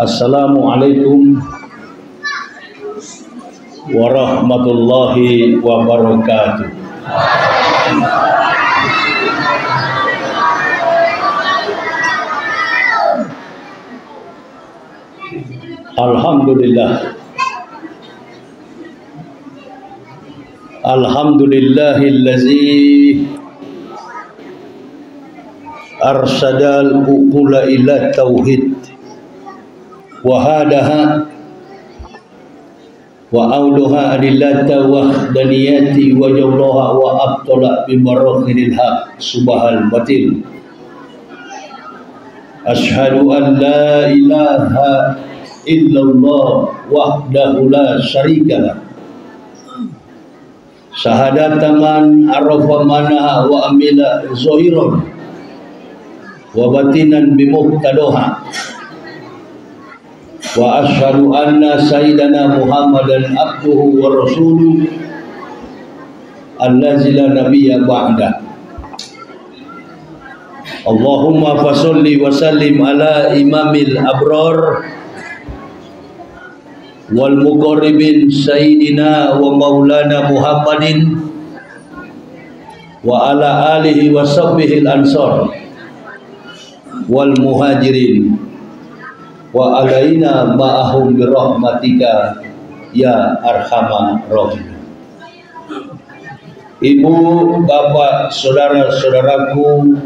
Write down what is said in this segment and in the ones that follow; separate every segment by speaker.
Speaker 1: Assalamualaikum warahmatullahi wabarakatuh. Alhamdulillah. Alhamdulillahillazi arsadal uqula ila tauhid wa hadaha wa auduha adillata wahdaniyati wa jawlaha wa abtala bimarakhiril haq subahal batil. Ashhadu an la ilaha illallah wahdahu la syarikalah. Syahadatan arafa manaha wa amila zahiran wa batinan bimuqtadaha. Wa asyhadu anna sayyidana Muhammadan abduhu wa rasuluhu allazi la nabiyya ba'da. Allahumma fasalli wa sallim ala imamil abrar wal muqarribin sayyidina wa maulana Muhammadin wa ala alihi wa sahbihi al-ansar wal muhajirin wa alaina ma'ahum birahmatika ya arhamar rahimin. Ibu, bapak, saudara-saudaraku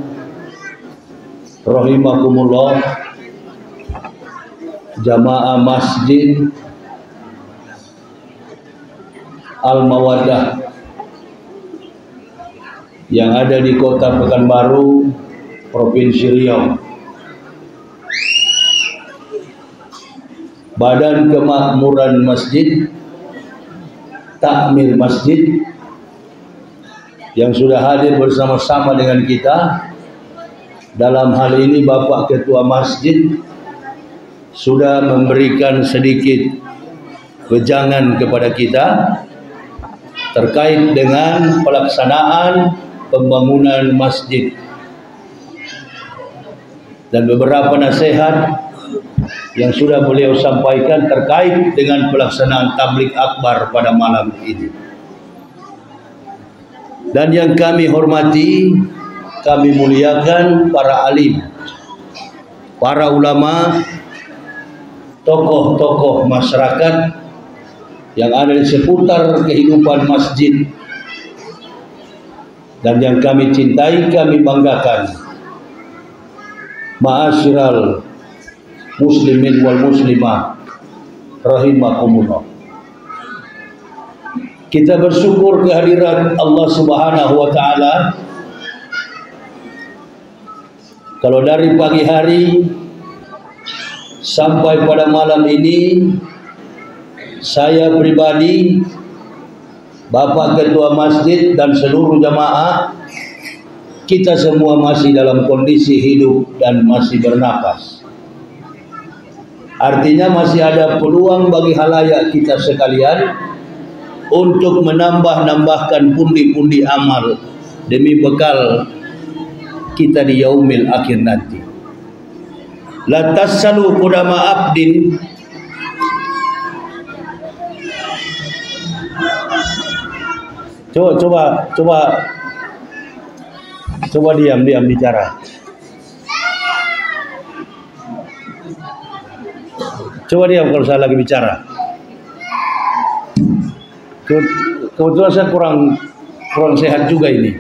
Speaker 1: rahimakumullah, jamaah masjid Al-Mawaddah yang ada di Kota Pekanbaru, Provinsi Riau. Badan Kemakmuran Masjid, Takmir Masjid yang sudah hadir bersama-sama dengan kita. Dalam hal ini Bapak Ketua Masjid sudah memberikan sedikit wejangan kepada kita terkait dengan pelaksanaan pembangunan masjid dan beberapa nasihat yang sudah beliau sampaikan terkait dengan pelaksanaan tabligh akbar pada malam ini. Dan yang kami hormati, kami muliakan para alim, para ulama, tokoh-tokoh masyarakat yang ada di seputar kehidupan masjid, dan yang kami cintai, kami banggakan. Ma'asyiral muslimin wal muslimah rahimakumullah. Kita bersyukur kehadiran Allah Subhanahu wa taala. Kalau dari pagi hari sampai pada malam ini, saya pribadi, Bapak Ketua Masjid dan seluruh jamaah, kita semua masih dalam kondisi hidup dan masih bernapas. Artinya masih ada peluang bagi halayak kita sekalian untuk menambah-nambahkan pundi-pundi amal demi bekal kita di yaumil akhir nanti. La tasalu qudama abdin Coba diam bicara. Coba diam kalau saya lagi bicara. Kebetulan saya kurang sehat juga ini.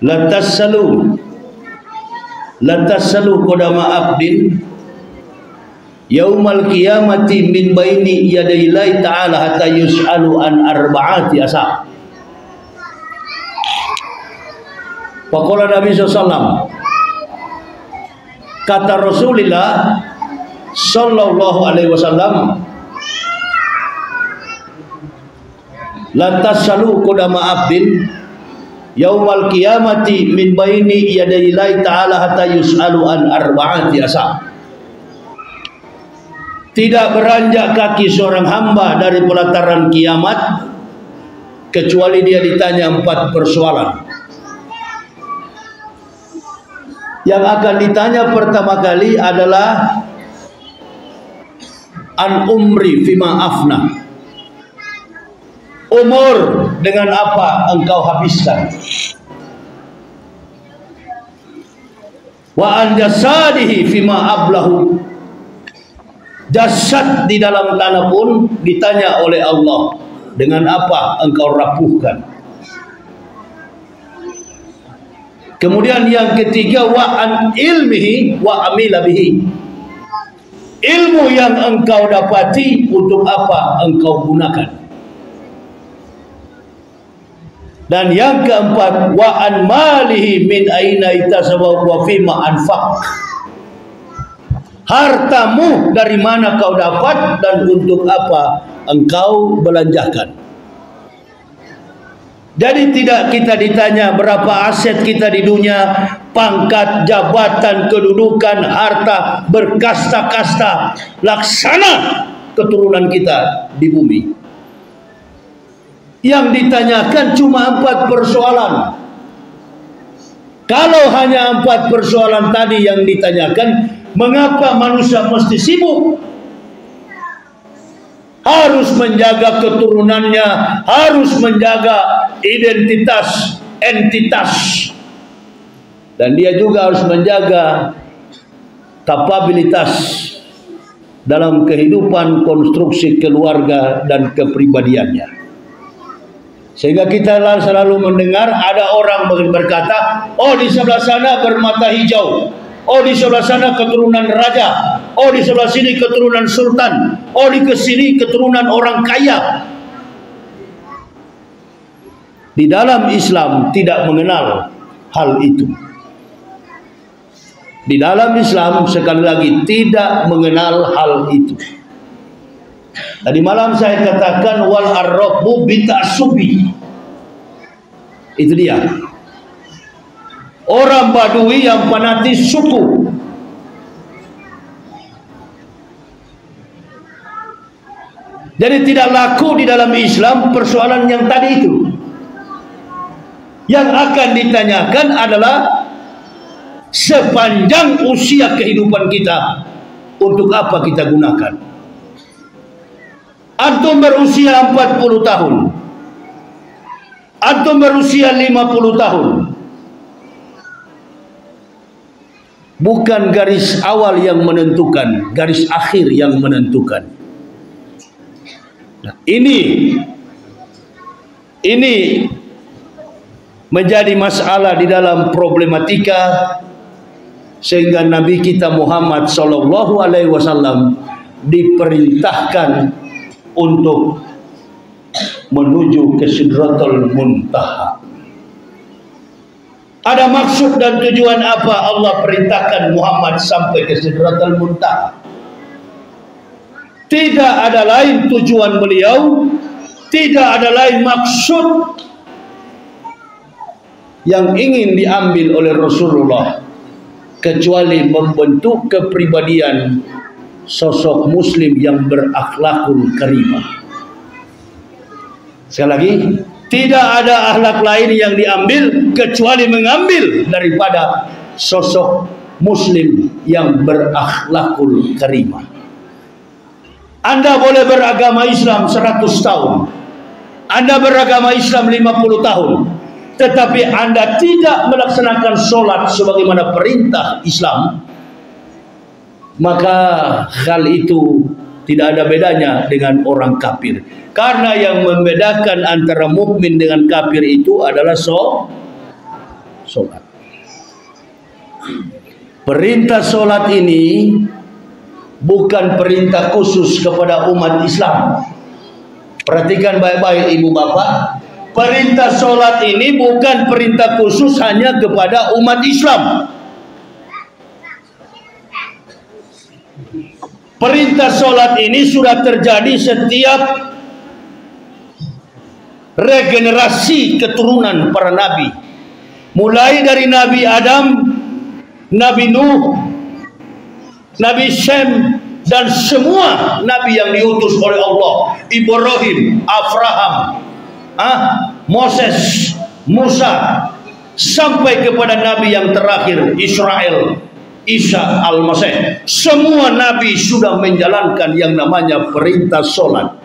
Speaker 1: Lantas salu qadama abdin yaumal qiyamati min baini yadayillahi ta'ala hatta yus'alu an arba'ati asa. Faqala Nabi SAW, kata Rasulullah sallallahu alaihi wasallam, lantas salu qadama abdin yaumal qiyamati min baini yadayillahi ta'ala hatta yus'alu an arba'ati asa. Tidak beranjak kaki seorang hamba dari pelataran kiamat kecuali dia ditanya 4 persoalan. Yang akan ditanya pertama kali adalah an umri fima afna. Umur dengan apa engkau habiskan. Wa an jasadihi fima ablahu. Jasad di dalam tanah pun ditanya oleh Allah, dengan apa engkau rapuhkan. Kemudian yang ketiga, wa an ilmihi wa amila bihi. Ilmu yang engkau dapati untuk apa engkau gunakan. Dan yang keempat, wa an malihi min aina itasaba wa fima anfaq. Hartamu dari mana kau dapat dan untuk apa engkau belanjakan. Jadi tidak kita ditanya berapa aset kita di dunia, pangkat, jabatan, kedudukan, harta, berkasta-kasta, laksana keturunan kita di bumi. Yang ditanyakan cuma 4 persoalan. Kalau hanya 4 persoalan tadi yang ditanyakan, mengapa manusia mesti sibuk? Harus menjaga keturunannya, harus menjaga identitas, entitas. Dan dia juga harus menjaga kapabilitas dalam kehidupan konstruksi keluarga dan kepribadiannya. Sehingga kita selalu mendengar ada orang berkata, oh di sebelah sana bermata hijau, oh di sebelah sana keturunan raja, oh di sebelah sini keturunan sultan, oh di kesini keturunan orang kaya. Di dalam Islam tidak mengenal hal itu. Di dalam Islam sekali lagi tidak mengenal hal itu. Tadi malam saya katakan wal arrabu bitasubi. Itu dia. Orang Badui yang fanatis suku. Jadi tidak laku di dalam Islam persoalan yang tadi itu. Yang akan ditanyakan adalah sepanjang usia kehidupan kita, untuk apa kita gunakan. Antum berusia 40 tahun, antum berusia 50 tahun. Bukan garis awal yang menentukan, garis akhir yang menentukan. Nah, ini menjadi masalah di dalam problematika, sehingga Nabi kita Muhammad SAW diperintahkan untuk menuju ke Sidratul Muntaha. Ada maksud dan tujuan apa Allah perintahkan Muhammad sampai ke Sidratul Muntaha? Tidak ada lain tujuan beliau, tidak ada lain maksud yang ingin diambil oleh Rasulullah, kecuali membentuk kepribadian sosok muslim yang berakhlakul karimah. Sekali lagi, tidak ada akhlak lain yang diambil kecuali mengambil daripada sosok muslim yang berakhlakul karimah. Anda boleh beragama Islam 100 tahun, Anda beragama Islam 50 tahun, tetapi Anda tidak melaksanakan sholat sebagaimana perintah Islam, maka hal itu tidak ada bedanya dengan orang kafir. Karena yang membedakan antara mukmin dengan kafir itu adalah sholat. Perintah sholat ini bukan perintah khusus kepada umat Islam. Perhatikan baik-baik ibu bapak, perintah sholat ini bukan perintah khusus hanya kepada umat Islam. Perintah sholat ini sudah terjadi setiap regenerasi keturunan para nabi, mulai dari Nabi Adam, Nabi Nuh, Nabi Shem, dan semua nabi yang diutus oleh Allah. Ibrahim, Abraham, Moses, Musa, sampai kepada nabi yang terakhir Israel, Isa al-Masih, semua nabi sudah menjalankan yang namanya perintah solat.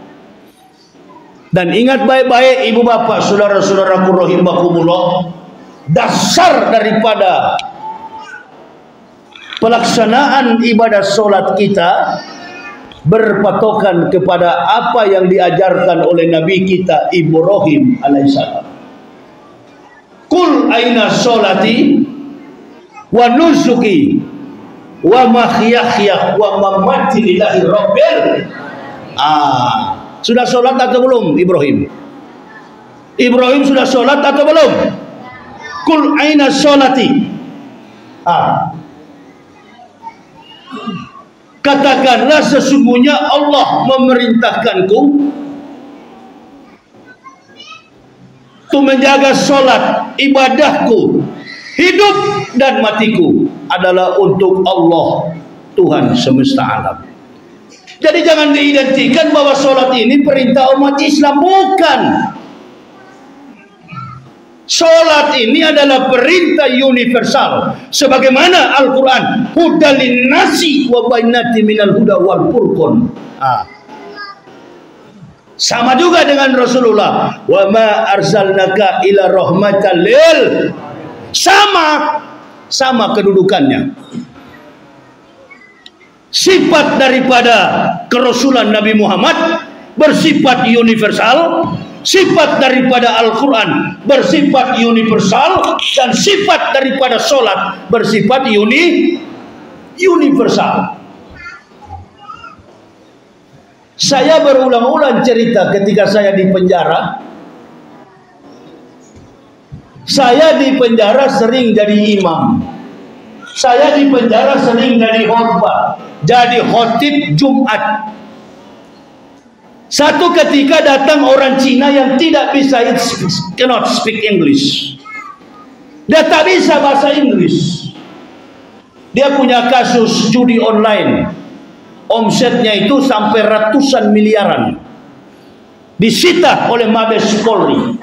Speaker 1: Dan ingat baik-baik ibu bapak, saudara-saudaraku rahimakumullah, dasar daripada pelaksanaan ibadah solat kita berpatokan kepada apa yang diajarkan oleh Nabi kita Ibrahim alaihissalam. Qul aina solati wa nusuki wa mahyaya wa mamati lillahi rabbil. Sudah solat atau belum Ibrahim? Ibrahim sudah solat atau belum? Qul aina solati. Katakanlah sesungguhnya Allah memerintahkanku untuk menjaga solat, ibadahku, hidup dan matiku adalah untuk Allah, Tuhan semesta alam. Jadi jangan diidentikan bahwa solat ini perintah umat Islam, bukan. Solat ini adalah perintah universal, sebagaimana Al-Quran, hudalin nasi wa bainati minal huda wal furqan. Sama juga dengan Rasulullah, wa ma arsalnaka ila rahmatan lil. Sama kedudukannya. Sifat daripada kerasulan Nabi Muhammad bersifat universal, sifat daripada Al-Quran bersifat universal, dan sifat daripada solat bersifat universal. Saya berulang-ulang cerita ketika saya di penjara. Saya di penjara sering jadi imam. Saya di penjara sering jadi khotbah, jadi khotib Jumat. Satu ketika datang orang Cina yang tidak bisa, cannot speak English. Dia tak bisa bahasa Inggris. Dia punya kasus judi online. Omsetnya itu sampai ratusan miliaran. Disita oleh Mabes Polri.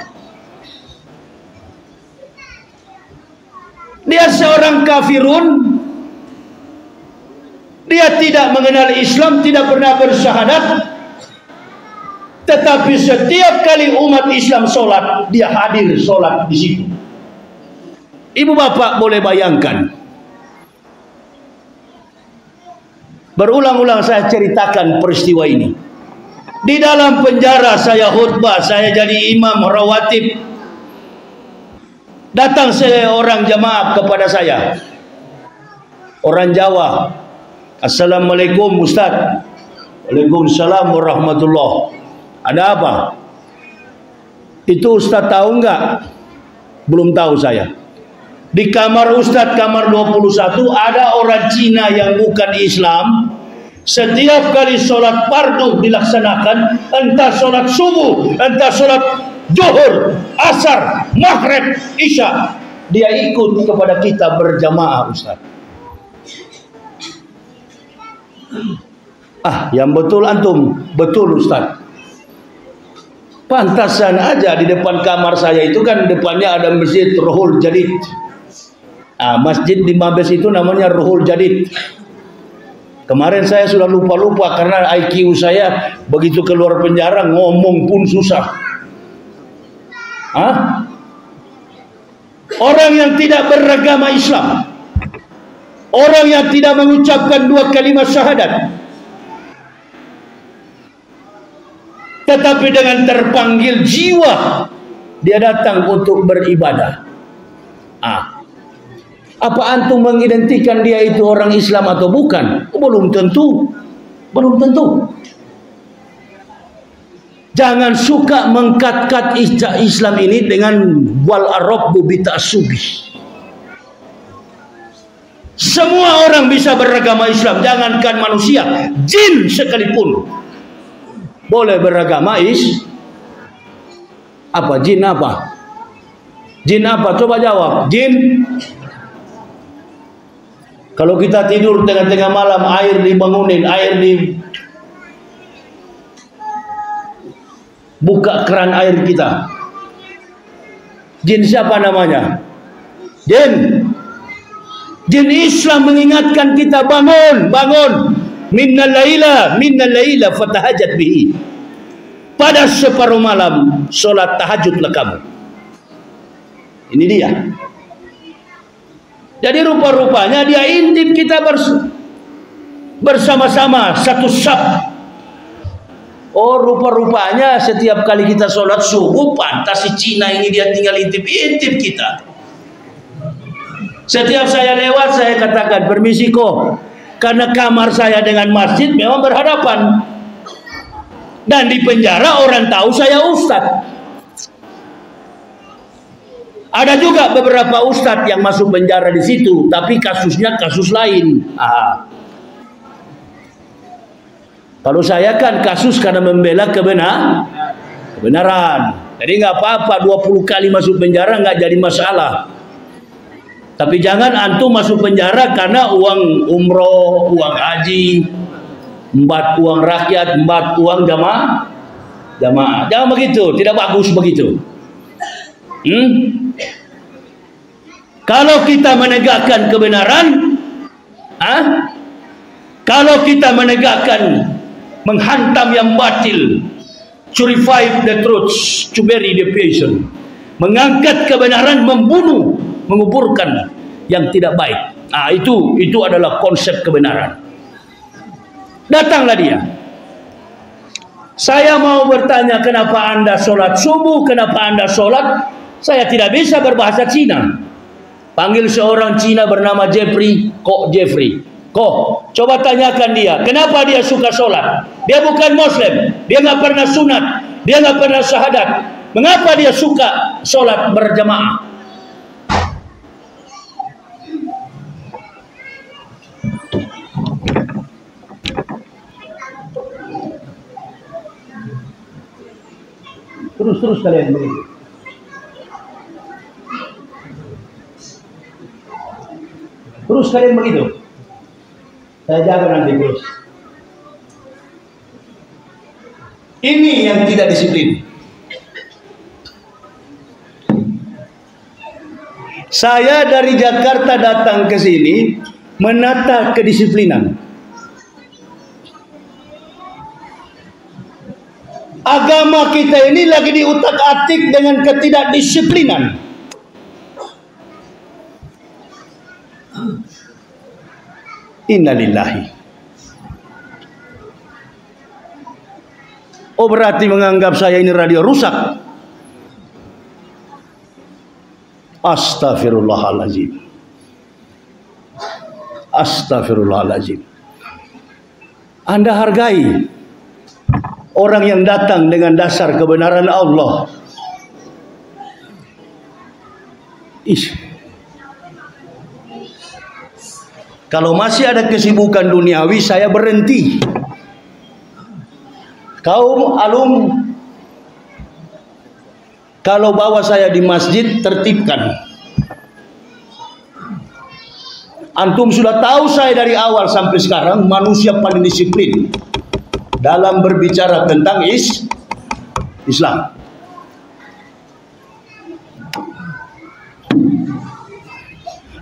Speaker 1: Dia seorang kafirun. Dia tidak mengenal Islam, tidak pernah bersyahadat. Tetapi setiap kali umat Islam sholat, dia hadir sholat di situ. Ibu bapak boleh bayangkan. Berulang-ulang saya ceritakan peristiwa ini. Di dalam penjara saya khutbah, saya jadi imam rawatib. Datang seorang jamaah kepada saya, orang Jawa. Assalamualaikum Ustaz. Waalaikumsalam warahmatullah. Ada apa? Itu Ustaz tahu enggak? Belum tahu saya. Di kamar Ustaz, kamar 21, ada orang Cina yang bukan Islam. Setiap kali sholat fardu dilaksanakan, entah sholat subuh, entah sholat zuhur, asar, maghrib, isya, dia ikut kepada kita berjamaah Ustaz. Yang betul antum, betul Ustaz. Pantasan aja di depan kamar saya itu kan depannya ada masjid Ruhul Jadid. Masjid di Mabes itu namanya Ruhul Jadid. Kemarin saya sudah lupa-lupa karena IQ saya begitu keluar penjara ngomong pun susah. Orang yang tidak beragama Islam, orang yang tidak mengucapkan 2 kalimat syahadat, tetapi dengan terpanggil jiwa dia datang untuk beribadah. Apa antum mengidentikan dia itu orang Islam atau bukan? Belum tentu. Belum tentu. Jangan suka mengkat-kat Islam ini dengan wal arabbu bita'assubi. Semua orang bisa beragama Islam, jangankan manusia, jin sekalipun boleh beragama apa? Jin apa? Jin apa? Coba jawab. Jin. Kalau kita tidur tengah-tengah malam, air dibangunin, air di buka keran air kita. Jin siapa namanya? Jin Islam mengingatkan kita, bangun. Minnal laila fatahajat bihi. Pada separuh malam solat tahajudlah kamu. Ini dia. Jadi rupa-rupanya dia intip kita bersama-sama satu saf. Oh, rupa-rupanya setiap kali kita sholat subuh, pantas si Cina ini dia tinggal intip-intip kita. Setiap saya lewat, saya katakan, permisi kok, karena kamar saya dengan masjid memang berhadapan. Dan di penjara orang tahu saya ustadz. Ada juga beberapa ustadz yang masuk penjara di situ, tapi kasusnya kasus lain. Kalau saya kan kasus karena membela kebenaran. Jadi nggak apa-apa 20 kali masuk penjara nggak jadi masalah. Tapi jangan antum masuk penjara karena uang umroh, uang haji, embat uang rakyat, embat uang jamaah. Jangan begitu, tidak bagus begitu. Kalau kita menegakkan kebenaran, kalau kita menegakkan, menghantam yang batil, to revive the truth, to bury the patient, mengangkat kebenaran, membunuh, menguburkan yang tidak baik. Itu adalah konsep kebenaran. Datanglah dia. Saya mau bertanya, kenapa Anda sholat subuh? Kenapa Anda sholat? Saya tidak bisa berbahasa Cina. Panggil seorang Cina bernama Jeffrey. Coba tanyakan dia, kenapa dia suka sholat? Dia bukan Muslim, dia nggak pernah sunat, dia nggak pernah syahadat. Mengapa dia suka sholat berjamaah? Terus kalian begitu. Terus kalian begitu. Saya jaga nanti terus. Ini yang tidak disiplin. Saya dari Jakarta datang ke sini menata kedisiplinan. Agama kita ini lagi diutak-atik dengan ketidakdisiplinan. Innalillahi. Oh, berarti menganggap saya ini radio rusak. Astaghfirullahaladzim. Astaghfirullahaladzim. Anda hargai orang yang datang dengan dasar kebenaran Allah. Kalau masih ada kesibukan duniawi, saya berhenti. Kaum alum, kalau bawa saya di masjid, tertibkan. Antum sudah tahu saya dari awal sampai sekarang manusia paling disiplin dalam berbicara tentang Islam.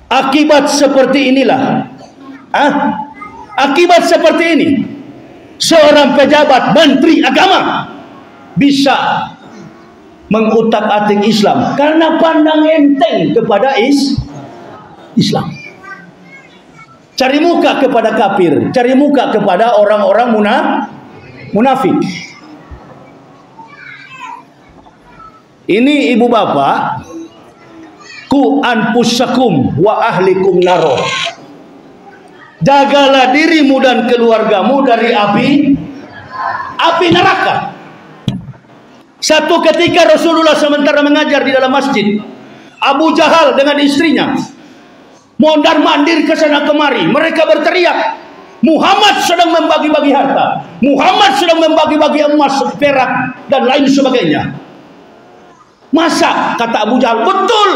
Speaker 1: Akibat seperti inilah, akibat seperti ini, seorang pejabat menteri agama bisa mengutak-atik Islam karena pandang enteng kepada Islam. Cari muka kepada kafir, cari muka kepada orang-orang munafik. Ini ibu bapak, ku anfusakum wa ahlikum naro. Jagalah dirimu dan keluargamu dari api neraka. Satu ketika Rasulullah sementara mengajar di dalam masjid, Abu Jahal dengan istrinya mondar-mandir ke sana kemari. Mereka berteriak, Muhammad sedang membagi-bagi harta, Muhammad sedang membagi-bagi emas, perak dan lain sebagainya. Masa? Kata Abu Jahal, betul,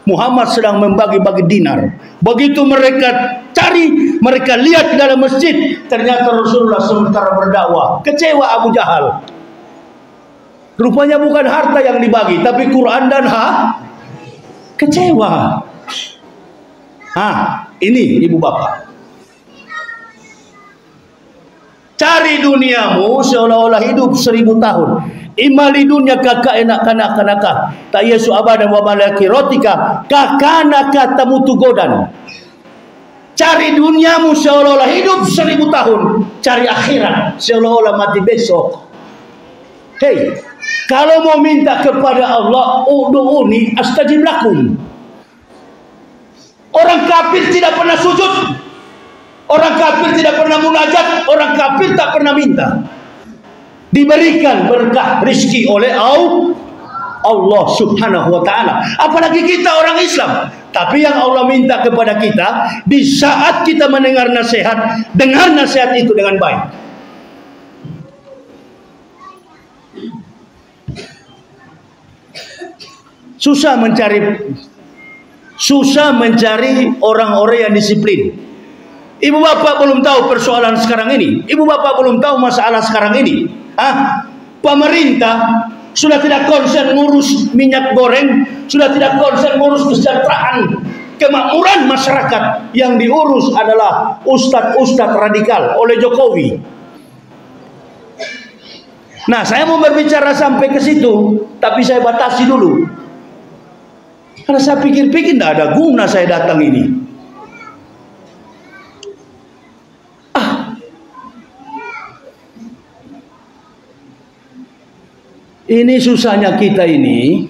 Speaker 1: Muhammad sedang membagi-bagi dinar. Begitu mereka cari, mereka lihat di dalam masjid, ternyata Rasulullah sementara berdakwah. Kecewa Abu Jahal. Rupanya bukan harta yang dibagi, tapi Quran dan kecewa. Ini ibu bapak. Cari duniamu seolah-olah hidup 1000 tahun. Imali dunia kakak enak kanak-kanaka. Tak yesu abada wa malaki rotika. Kakanaka tamutu godan. Cari duniamu seolah-olah hidup 1000 tahun. Cari akhirat seolah-olah mati besok. Hei, kalau mau minta kepada Allah, ud'uni astajib lakum. Orang kafir tidak pernah sujud. Orang kafir tidak pernah munajat, orang kafir tak pernah minta. Diberikan berkah rizki oleh Allah subhanahu wa ta'ala. Apalagi kita orang Islam. Tapi yang Allah minta kepada kita, di saat kita mendengar nasihat, dengar nasihat itu dengan baik. Susah mencari orang-orang yang disiplin. Ibu bapak belum tahu persoalan sekarang ini. Ibu bapak belum tahu masalah sekarang ini. Pemerintah sudah tidak konsen ngurus minyak goreng, sudah tidak konsen ngurus kesejahteraan, kemakmuran masyarakat. Yang diurus adalah ustadz-ustadz radikal oleh Jokowi. Nah, saya mau berbicara sampai ke situ, tapi saya batasi dulu. Karena saya pikir-pikir tidak ada guna saya datang ini. Ini susahnya kita ini,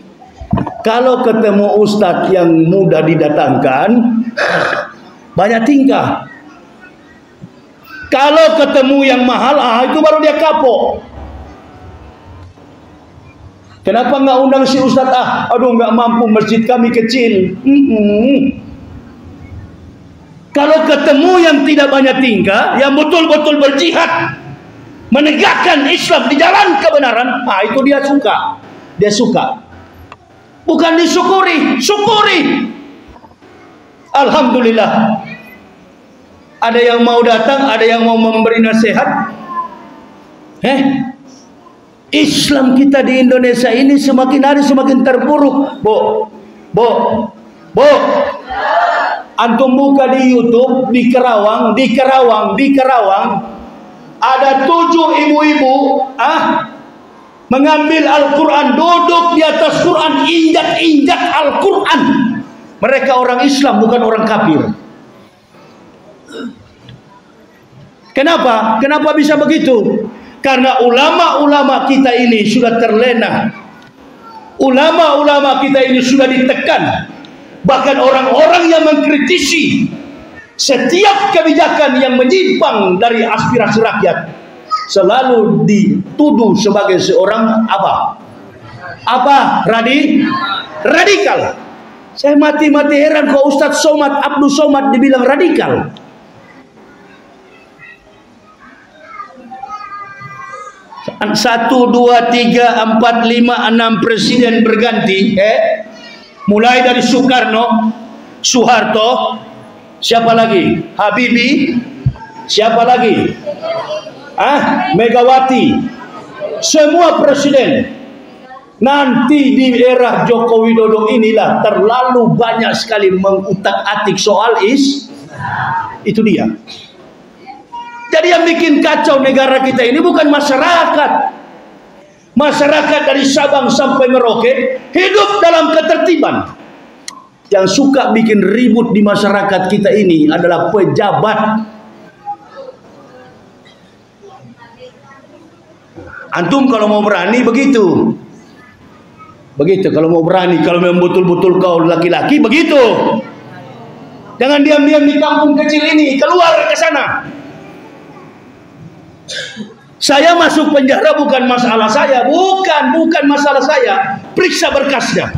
Speaker 1: kalau ketemu ustadz yang mudah didatangkan, banyak tingkah. Kalau ketemu yang mahal, itu baru dia kapok. Kenapa nggak undang si ustadz? Aduh nggak mampu, masjid kami kecil. Kalau ketemu yang tidak banyak tingkah, yang betul-betul berjihad, menegakkan Islam di jalan kebenaran, itu dia suka. Dia suka. Bukan disyukuri, syukuri. Alhamdulillah. Ada yang mau datang, ada yang mau memberi nasihat. Islam kita di Indonesia ini semakin hari semakin terpuruk. Bu. Antum buka di YouTube, di Kerawang. Ada 7 ibu-ibu mengambil Al-Quran, duduk di atas Quran, injak-injak Al-Quran. Mereka orang Islam, bukan orang kafir. Kenapa? Kenapa bisa begitu? Karena ulama-ulama kita ini sudah terlena. Ulama-ulama kita ini sudah ditekan. Bahkan orang-orang yang mengkritisi setiap kebijakan yang menyimpang dari aspirasi rakyat selalu dituduh sebagai seorang radikal. Saya mati-mati heran kok Ustadz Somad Abdul Somad dibilang radikal. Satu, dua, tiga, 4, 5, 6 presiden berganti, mulai dari Soekarno, Soeharto, siapa lagi? Habibie, siapa lagi? Megawati, semua presiden. Nanti di era Joko Widodo inilah terlalu banyak sekali mengutak-atik soal itu dia. Jadi yang bikin kacau negara kita ini bukan masyarakat. Masyarakat dari Sabang sampai Merauke hidup dalam ketertiban. Yang suka bikin ribut di masyarakat kita ini adalah pejabat. Antum kalau mau berani begitu. Begitu kalau mau berani, kalau memang betul-betul kau laki-laki begitu. Jangan diam-diam di kampung kecil ini, keluar ke sana. Saya masuk penjara bukan masalah saya, bukan masalah saya. Periksa berkasnya.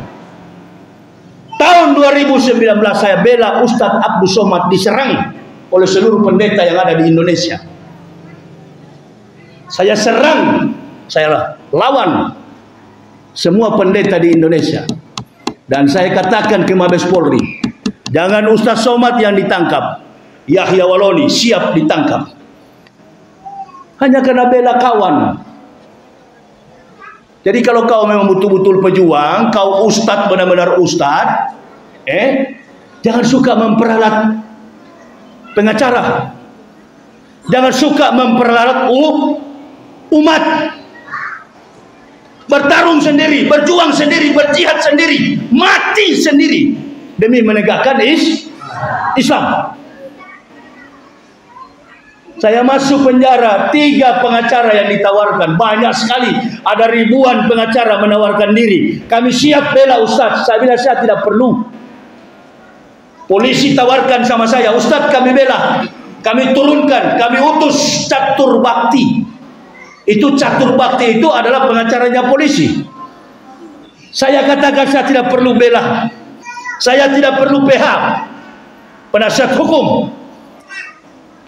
Speaker 1: Tahun 2019 saya bela Ustadz Abdul Somad diserang oleh seluruh pendeta yang ada di Indonesia. Saya serang, saya lawan semua pendeta di Indonesia. Dan saya katakan ke Mabes Polri, jangan Ustadz Somad yang ditangkap, Yahya Waloni siap ditangkap. Hanya karena bela kawan. Jadi kalau kau memang betul-betul pejuang, kau ustadz, benar-benar ustadz, Jangan suka memperalat pengacara. Jangan suka memperalat umat. Bertarung sendiri, berjuang sendiri, berjihad sendiri, mati sendiri demi menegakkan Islam. Saya masuk penjara, 3 pengacara yang ditawarkan, banyak sekali, ada ribuan pengacara menawarkan diri. Kami siap bela Ustaz. Saya bilang saya tidak perlu. Polisi tawarkan sama saya, Ustaz kami bela. Kami turunkan, kami utus catur bakti. Itu catur bakti itu adalah pengacaranya polisi. Saya katakan saya tidak perlu bela. Saya tidak perlu PH, penasihat hukum.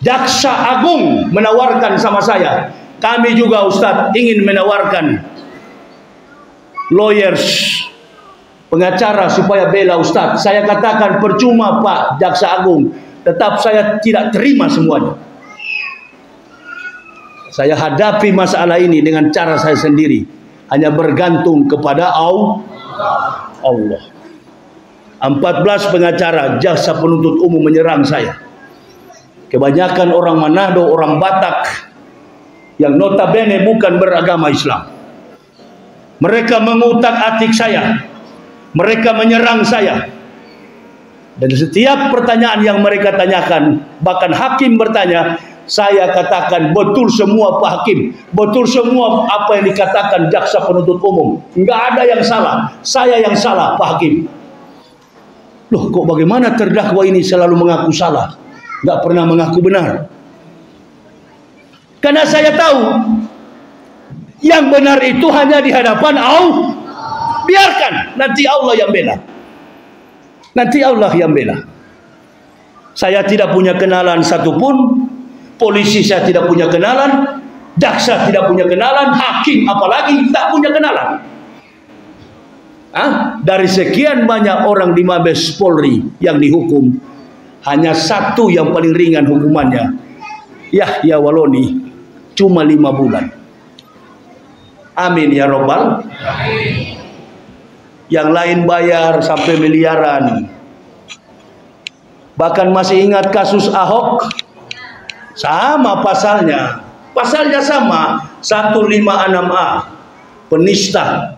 Speaker 1: Jaksa Agung menawarkan sama saya. Kami juga Ustaz ingin menawarkan lawyers, pengacara supaya bela Ustaz. Saya katakan percuma Pak Jaksa Agung. Tetap saya tidak terima semuanya. Saya hadapi masalah ini dengan cara saya sendiri. Hanya bergantung kepada Allah. 14 pengacara jaksa penuntut umum menyerang saya. Kebanyakan orang Manado, orang Batak yang notabene bukan beragama Islam. Mereka mengutak-atik saya. Mereka menyerang saya. Dan setiap pertanyaan yang mereka tanyakan, bahkan hakim bertanya, saya katakan betul semua Pak Hakim, betul semua apa yang dikatakan jaksa penuntut umum, nggak ada yang salah, saya yang salah Pak Hakim. Loh, kok bagaimana terdakwa ini selalu mengaku salah, nggak pernah mengaku benar? Karena saya tahu yang benar itu hanya di hadapan Allah. Biarkan nanti Allah yang bela. Nanti Allah yang bela. Saya tidak punya kenalan satupun. Polisi saya tidak punya kenalan. Jaksa tidak punya kenalan. Hakim apalagi tak punya kenalan. Dari sekian banyak orang di Mabes Polri yang dihukum, hanya 1 yang paling ringan hukumannya, Yahya Waloni, cuma 5 bulan. Amin ya Rabbal. Amin. Yang lain bayar sampai miliaran. Bahkan masih ingat kasus Ahok, sama pasalnya. Pasalnya sama, 156A, penista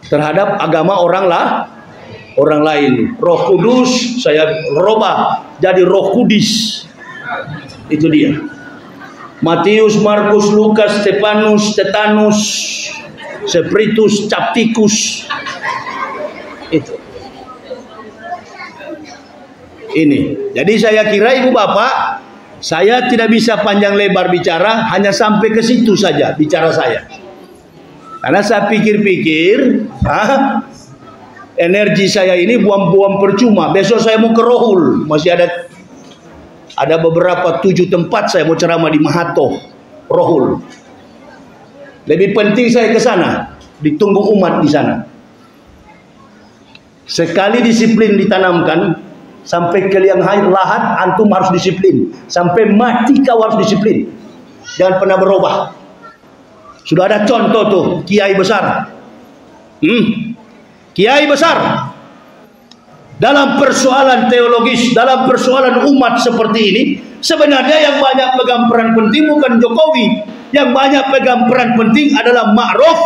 Speaker 1: terhadap agama orang lain. Roh Kudus saya robah jadi Roh Kudis. Itu dia. Matius, Markus, Lukas, Stefanus, Stetanus, Spiritus, Capticus. Itu. Ini. Jadi saya kira Ibu Bapak, saya tidak bisa panjang lebar bicara, hanya sampai ke situ saja bicara saya. Karena saya pikir-pikir, energi saya ini buang-buang percuma. Besok saya mau ke Rohul, masih ada beberapa 7 tempat saya mau ceramah di Mahato, Rohul. Lebih penting saya ke sana, ditunggu umat di sana. Sekali disiplin ditanamkan, sampai ke liang lahat antum harus disiplin, sampai mati kau harus disiplin. Jangan pernah berubah. Sudah ada contoh tuh, kiai besar. Kiai besar dalam persoalan teologis, dalam persoalan umat seperti ini, sebenarnya yang banyak pegang peran penting bukan Jokowi. Yang banyak pegang peran penting adalah Ma'ruf.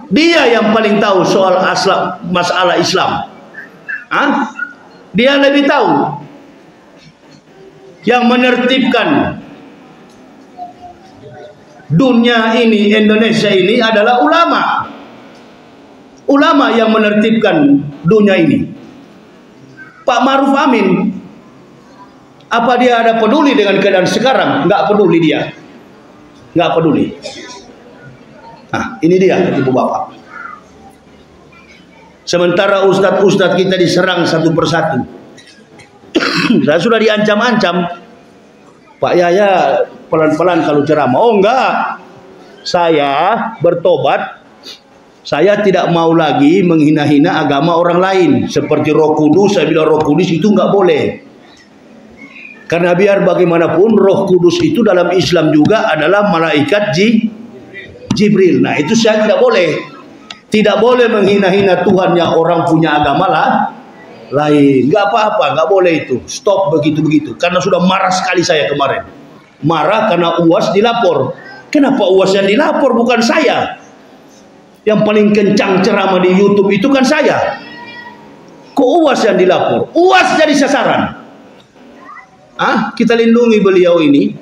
Speaker 1: Dia yang paling tahu soal masalah Islam. Dia lebih tahu. Yang menertibkan dunia ini, Indonesia ini adalah ulama. Ulama yang menertibkan dunia ini. Pak Ma'ruf Amin, apa dia ada peduli dengan keadaan sekarang? Nggak peduli dia. Nggak peduli. Nah, ini dia Ibu Bapak. Sementara ustadz-ustadz kita diserang satu persatu. Saya sudah diancam-ancam. Pak Yahya pelan-pelan kalau ceramah. Oh enggak. Saya bertobat. Saya tidak mau lagi menghina-hina agama orang lain. Seperti Roh Kudus, saya bilang Roh Kudus itu enggak boleh. Karena biar bagaimanapun Roh Kudus itu dalam Islam juga adalah malaikat Jibril. Nah itu saya tidak boleh. Tidak boleh menghina-hina Tuhan yang orang punya agama lain. Nggak apa-apa, nggak boleh itu. Stop begitu-begitu. Karena sudah marah sekali saya kemarin. Marah karena UAS dilapor. Kenapa UAS yang dilapor bukan saya? Yang paling kencang ceramah di YouTube itu kan saya. Kok UAS yang dilapor? UAS jadi sasaran. Kita lindungi beliau ini.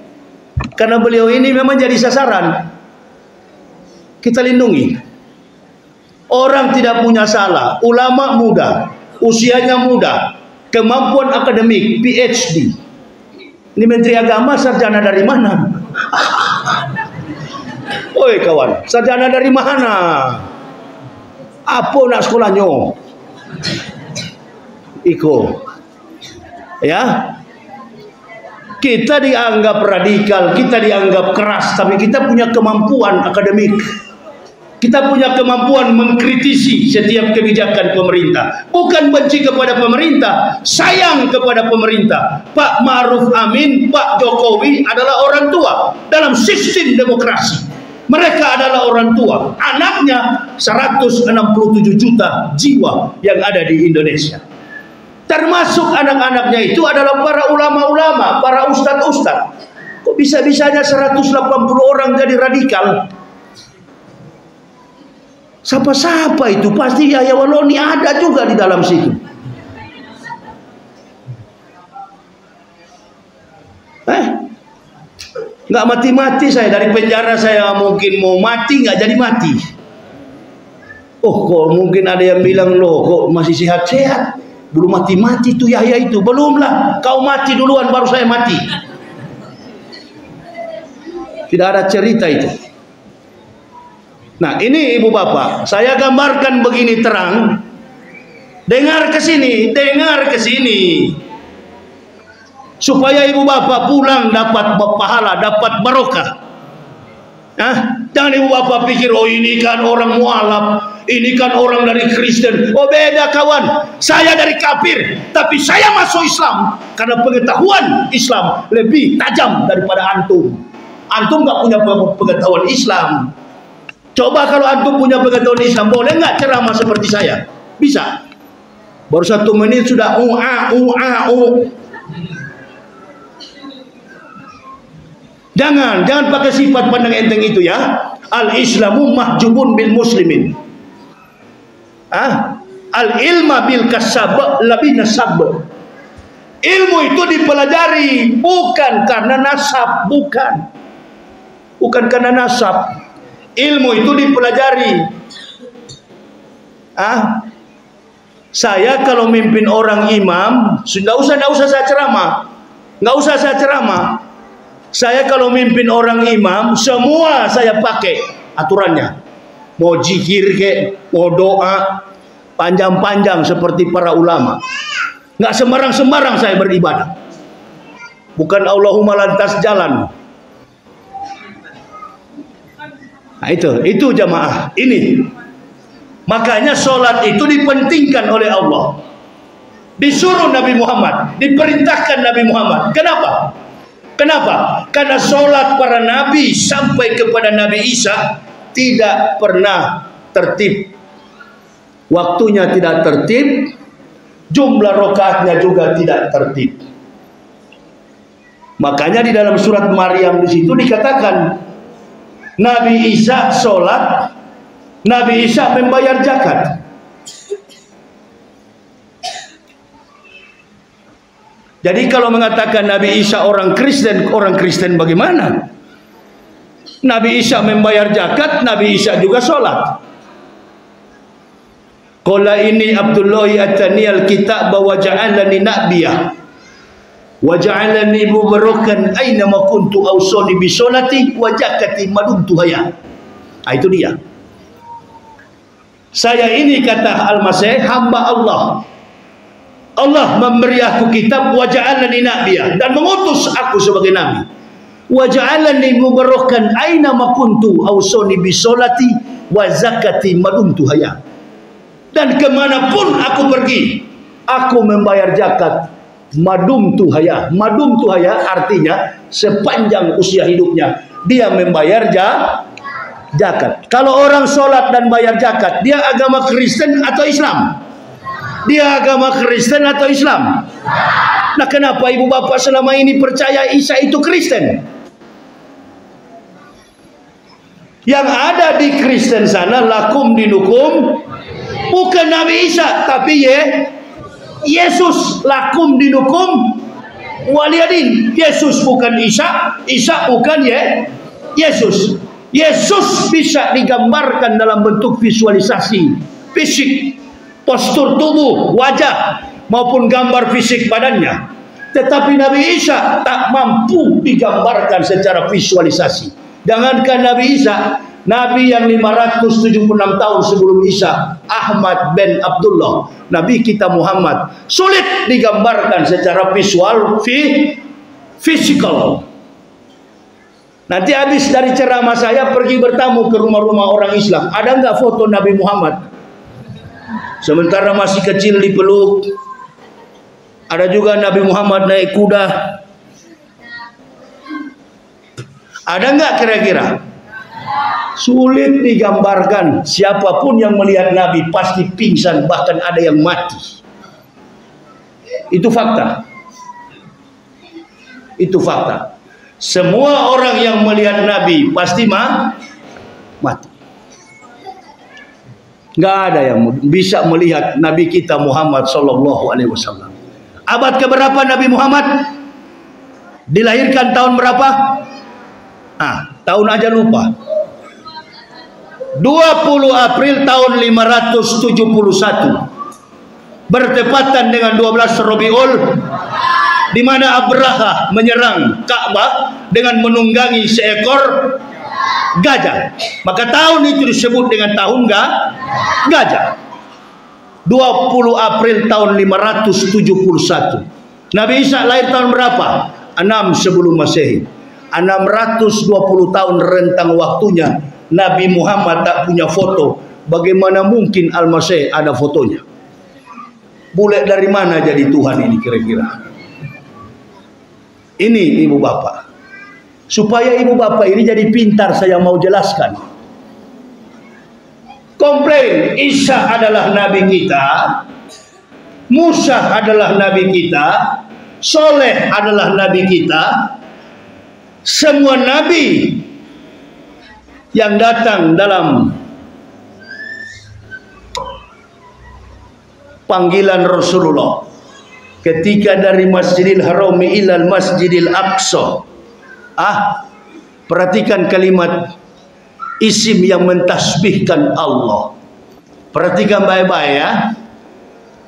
Speaker 1: Karena beliau ini memang jadi sasaran. Kita lindungi. Orang tidak punya salah. Ulama muda. Usianya muda. Kemampuan akademik. PhD. Ini Menteri Agama sarjana dari mana? Oi kawan. Sarjana dari mana? Apa nak sekolahnya? Iko. Ya. Kita dianggap radikal, kita dianggap keras, tapi kita punya kemampuan akademik. Kita punya kemampuan mengkritisi setiap kebijakan pemerintah. Bukan benci kepada pemerintah, sayang kepada pemerintah. Pak Ma'ruf Amin, Pak Jokowi adalah orang tua dalam sistem demokrasi. Mereka adalah orang tua. Anaknya 167 juta jiwa yang ada di Indonesia. Termasuk anak-anaknya itu adalah para ulama-ulama, para ustadz-ustadz. Kok bisa-bisanya 180 orang jadi radikal? Siapa-siapa itu? Pasti Yahya Waloni ada juga di dalam situ. Nggak mati-mati saya. Dari penjara saya mungkin mau mati, nggak jadi mati. Oh, kok mungkin ada yang bilang, loh kok masih sehat-sehat? Belum mati-mati tuh Yahya itu. Belumlah, kau mati duluan baru saya mati. Tidak ada cerita itu. Nah ini ibu bapak, saya gambarkan begini terang. Dengar ke sini, dengar ke sini. Supaya ibu bapak pulang dapat pahala, dapat barokah. Jangan ibu bapak pikir, oh ini kan orang mualaf, ini kan orang dari Kristen. Oh beda kawan, saya dari kafir, tapi saya masuk Islam karena pengetahuan Islam lebih tajam daripada antum. Antum nggak punya pengetahuan Islam. Coba kalau antum punya pengetahuan Islam, boleh nggak ceramah seperti saya? Bisa. Baru 1 menit sudah Jangan pakai sifat pandang enteng itu ya. Al-Islamu mahjubun bil muslimin. Al-ilma bil kasab labih nasab. Ilmu itu dipelajari bukan karena nasab, bukan karena nasab. Ilmu itu dipelajari. Saya kalau mimpin orang imam, nggak usah saya ceramah. Saya kalau mimpin orang imam, semua saya pakai aturannya. Mau zikir mau doa, panjang-panjang seperti para ulama. Nggak sembarang-sembarang saya beribadah. Bukan Allahumma lantas jalan. Nah itu jamaah. Ini. Makanya sholat itu dipentingkan oleh Allah. Disuruh Nabi Muhammad, diperintahkan Nabi Muhammad. Kenapa? Karena sholat para nabi sampai kepada Nabi Isa tidak pernah tertib. Waktunya tidak tertib, jumlah rakaatnya juga tidak tertib. Makanya di dalam surat Maryam di situ dikatakan Nabi Isa sholat, Nabi Isa membayar zakat. Jadi kalau mengatakan Nabi Isa orang Kristen bagaimana? Nabi Isa membayar zakat, Nabi Isa juga sholat. Qala inni Abdullahi atani al-kitab wa ja'alani nabiyah wa ja'alani mubarakan aina ma kuntu awsani bi sholati wa zakati madumtu hayya. Itu dia. Saya ini kata Al-Masih hamba Allah. Allah memberi aku kitab wa ja'alani nabiyah dan mengutus aku sebagai nabi. Wa ja'alani mubarakan aina ma kuntu awsani bi sholati wa zakati madumtu hayya. Dan kemanapun aku pergi, aku membayar zakat. Madumtu hayya. Madumtu hayya artinya sepanjang usia hidupnya dia membayar Zakat. Kalau orang sholat dan bayar zakat, dia agama Kristen atau Islam? Dia agama Kristen atau Islam? Nah, kenapa ibu bapak selama ini percaya Isa itu Kristen? Yang ada di Kristen sana, lakum dinukum, bukan Nabi Isa, tapi Yesus. Lakum dinukum waliyadin. Yesus bukan Isa, Isa bukan Yesus. Yesus bisa digambarkan dalam bentuk visualisasi fisik, postur tubuh, wajah, maupun gambar fisik badannya. Tetapi Nabi Isa tak mampu digambarkan secara visualisasi. Jangankan Nabi Isa, Nabi yang 576 tahun sebelum Isa, Ahmad bin Abdullah, Nabi kita Muhammad, sulit digambarkan secara visual, physical. Nanti habis dari ceramah saya pergi bertamu ke rumah-rumah orang Islam. Ada nggak foto Nabi Muhammad? Sementara masih kecil dipeluk. Ada juga Nabi Muhammad naik kuda. Ada nggak kira-kira? Sulit digambarkan. Siapapun yang melihat Nabi pasti pingsan, bahkan ada yang mati. Itu fakta. Itu fakta. Semua orang yang melihat Nabi pasti mati. Nggak ada yang bisa melihat Nabi kita Muhammad Sallallahu Alaihi Wasallam. Abad keberapa Nabi Muhammad? Dilahirkan tahun berapa? Tahun aja lupa. 20 April tahun 571. Bertepatan dengan 12 Rabiul, di mana Abraha menyerang Ka'bah dengan menunggangi seekor gajah. Maka tahun itu disebut dengan tahun gajah. 20 April tahun 571. Nabi Isa lahir tahun berapa? 6 sebelum Masehi. 620 tahun rentang waktunya Nabi Muhammad tak punya foto. Bagaimana mungkin Al-Masih ada fotonya? Bule dari mana jadi Tuhan ini kira-kira? Ini ibu bapak. Supaya ibu bapak ini jadi pintar, saya mau jelaskan. Komplain Isa adalah nabi kita, Musa adalah nabi kita, Soleh adalah nabi kita. Semua nabi yang datang dalam panggilan Rasulullah, ketika dari Masjidil Haram ilal Masjidil Aqsa. Perhatikan kalimat isim yang mentasbihkan Allah. Perhatikan baik-baik ya.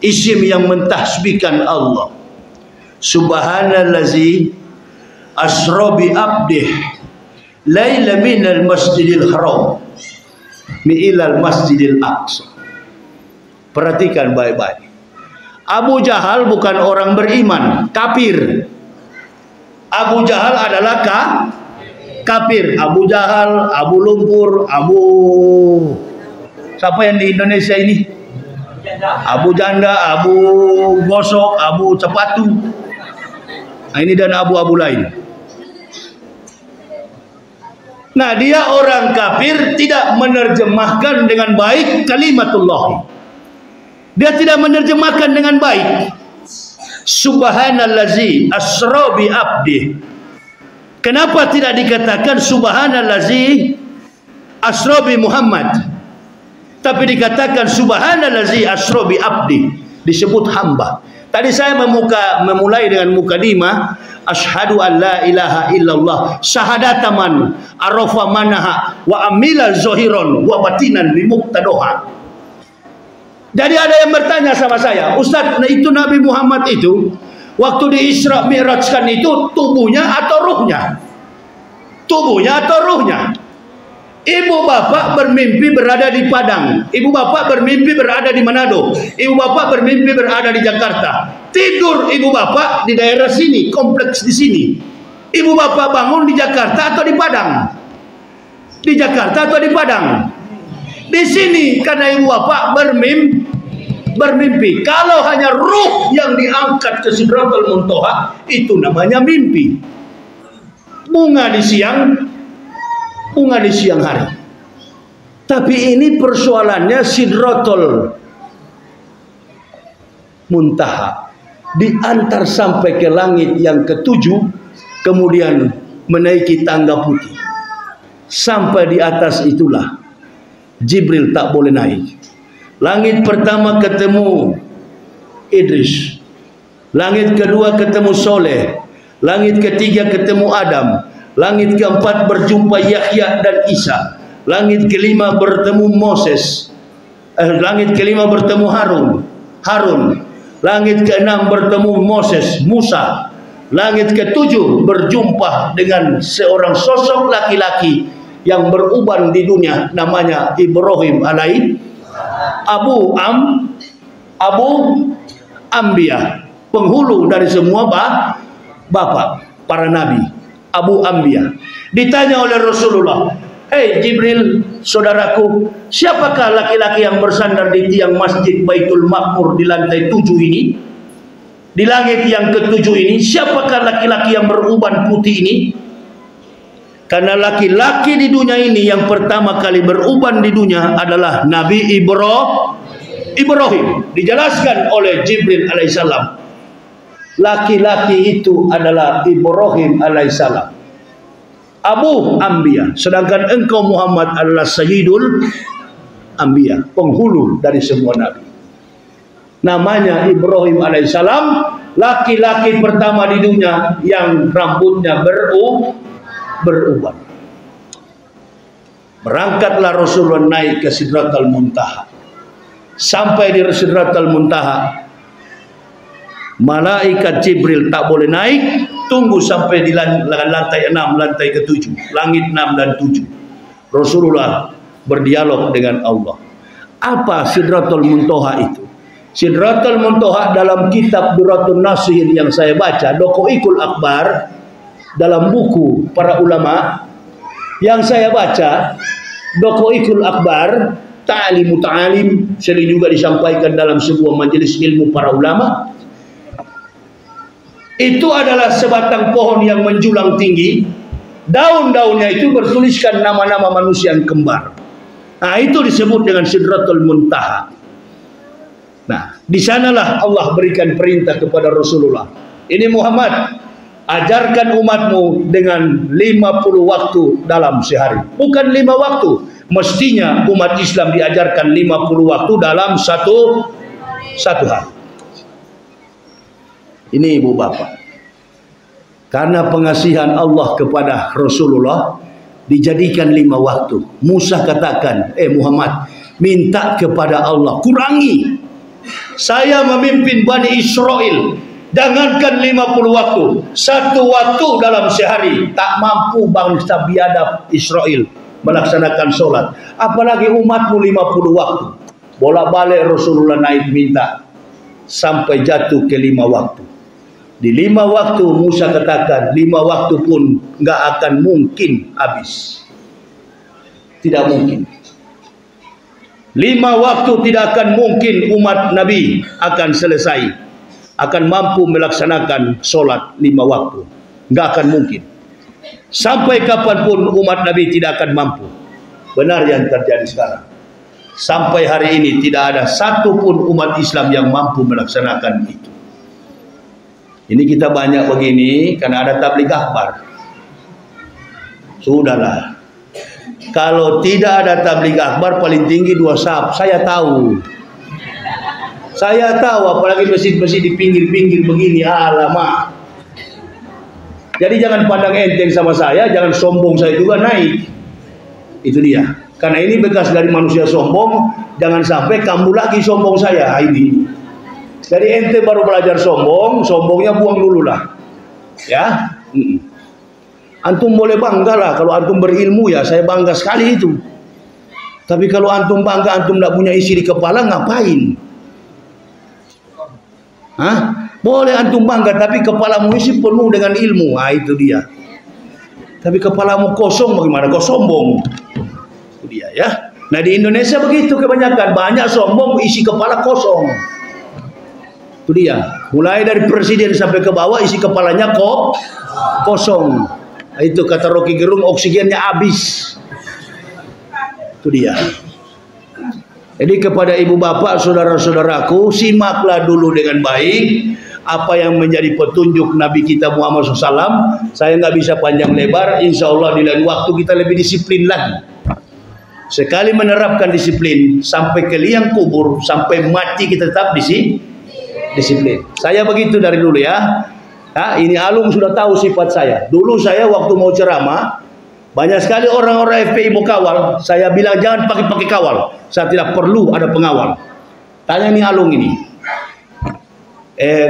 Speaker 1: Isim yang mentasbihkan Allah. Subhanallazi asra bi abdih laila minal Masjidil Haram ilal Masjidil Aqsa. Perhatikan baik-baik. Abu Jahal bukan orang beriman, kafir. Abu Jahal adalah kafir. Abu Jahal, Abu Lumpur, siapa yang di Indonesia ini? Abu Janda, Abu Gosok, Abu Cepatu. Ini dan abu-abu lain. Nah, dia orang kafir, tidak menerjemahkan dengan baik kalimatullah. Dia tidak menerjemahkan dengan baik. Subhanallazi asra bi abdi. Kenapa tidak dikatakan subhanallazi asra bi Muhammad, tapi dikatakan subhanallazi asra bi abdi, disebut hamba. Tadi saya memulai dengan mukadimah, asyhadu an la ilaha illallah syahadataman arafa manaha wa amila zahiran wa batinan bi muqtadoha. Jadi ada yang bertanya sama saya, Ustaz, itu Nabi Muhammad itu waktu di Isra Mi'rajkan itu tubuhnya atau ruhnya? Tubuhnya atau ruhnya? Ibu bapak bermimpi berada di Padang, ibu bapak bermimpi berada di Manado, ibu bapak bermimpi berada di Jakarta. Tidur ibu bapak di daerah sini, kompleks di sini. Ibu bapak bangun di Jakarta atau di Padang? Di Jakarta atau di Padang? Di sini, karena ibu bapak bermimpi. Kalau hanya ruh yang diangkat ke Sidratul Muntaha, itu namanya mimpi. Bunga di siang hari. Tapi ini persoalannya Sidratul Muntaha, diantar sampai ke langit yang ketujuh, kemudian menaiki tangga putih. Sampai di atas itulah Jibril tak boleh naik. Langit pertama ketemu Idris, langit kedua ketemu Soleh, langit ketiga ketemu Adam, langit keempat berjumpa Yahya dan Isa, langit kelima bertemu Moses, langit kelima bertemu Harun, langit keenam bertemu Musa, langit ketujuh berjumpa dengan seorang sosok laki-laki yang beruban di dunia, namanya Ibrahim Abu Ambiya, penghulu dari semua bapak para nabi, Abu Ambiya. Ditanya oleh Rasulullah, "Hei Jibril, saudaraku, siapakah laki-laki yang bersandar di tiang masjid Baitul Ma'mur di lantai 7 ini? Di langit yang ketujuh ini, siapakah laki-laki yang beruban putih ini?" Karena laki-laki di dunia ini yang pertama kali beruban di dunia adalah Nabi Ibrahim. Dijelaskan oleh Jibril alaihissalam, laki-laki itu adalah Ibrahim alaihissalam, Abu Ambiya, sedangkan engkau Muhammad adalah Sayyidul Ambiya, penghulu dari semua nabi. Namanya Ibrahim alaihissalam, laki-laki pertama di dunia yang rambutnya beruban. Berangkatlah Rasulullah naik ke Sidratul Muntaha. Sampai di Sidratul Muntaha, malaikat Jibril tak boleh naik, tunggu sampai di lantai 6, lantai ke-7, langit 6 dan 7. Rasulullah berdialog dengan Allah. Apa Sidratul Muntaha itu? Sidratul Muntaha dalam kitab Durratun Nasir yang saya baca, Dokoikul Akbar, dalam buku para ulama yang saya baca, Dokoikul Akbar, Ta'alimu Ta'alim, sering juga disampaikan dalam sebuah majelis ilmu para ulama. Itu adalah sebatang pohon yang menjulang tinggi, daun-daunnya itu bertuliskan nama-nama manusia yang kembar. Nah, itu disebut dengan Sidratul Muntaha. Nah, di sanalah Allah berikan perintah kepada Rasulullah, "Ini Muhammad, ajarkan umatmu dengan 50 waktu dalam sehari." Bukan 5 waktu. Mestinya umat Islam diajarkan 50 waktu dalam satu hari. Ini ibu bapak, karena pengasihan Allah kepada Rasulullah dijadikan 5 waktu. Musa katakan, Muhammad, minta kepada Allah, kurangi. Saya memimpin Bani Israel, jangankan 50 waktu, 1 waktu dalam sehari tak mampu bangsa biadab Israel melaksanakan sholat, apalagi umatmu 50 waktu. Bolak-balik Rasulullah naik minta sampai jatuh ke 5 waktu. Di 5 waktu Musa katakan, 5 waktu pun nggak akan mungkin habis, tidak mungkin. 5 waktu tidak akan mungkin umat Nabi akan selesai, akan mampu melaksanakan sholat 5 waktu. Nggak akan mungkin. Sampai kapanpun umat Nabi tidak akan mampu. Benar yang terjadi sekarang. Sampai hari ini tidak ada satupun umat Islam yang mampu melaksanakan itu. Ini kita banyak begini karena ada tabligh akbar. Sudahlah. Kalau tidak ada tabligh akbar, paling tinggi 2 saf. Saya tahu. Saya tahu, apalagi masjid-masjid di pinggir-pinggir begini, alamak. Jadi jangan pandang enteng sama saya, jangan sombong saya juga naik. Itu dia. Karena ini bekas dari manusia sombong, jangan sampai kamu lagi sombong saya. Ini. Jadi ente baru belajar sombong, sombongnya buang dulu lah. Ya. Antum boleh bangga lah, kalau antum berilmu ya saya bangga sekali itu. Tapi kalau antum bangga, antum tidak punya isi di kepala, ngapain? Hah? Boleh antum bangga, tapi kepalamu isi penuh dengan ilmu. Ah, itu dia. Tapi kepalamu kosong, bagaimana kau sombong? Itu dia ya. Nah di Indonesia begitu kebanyakan, banyak sombong, isi kepala kosong. Itu dia. Mulai dari presiden sampai ke bawah, isi kepalanya kosong. Itu kata Rocky Gerung, oksigennya habis. Itu dia. Jadi kepada ibu bapak, saudara-saudaraku, simaklah dulu dengan baik apa yang menjadi petunjuk Nabi kita Muhammad SAW. Saya nggak bisa panjang lebar. Insya Allah di lain waktu kita lebih disiplin lagi. Sekali menerapkan disiplin sampai ke liang kubur, sampai mati kita tetap disiplin. Saya begitu dari dulu ya. Nah, ini Alung sudah tahu sifat saya. Dulu saya waktu mau ceramah, banyak sekali orang-orang FPI mau kawal. Saya bilang jangan pakai kawal. Saya tidak perlu ada pengawal. Tanya nih Alung ini.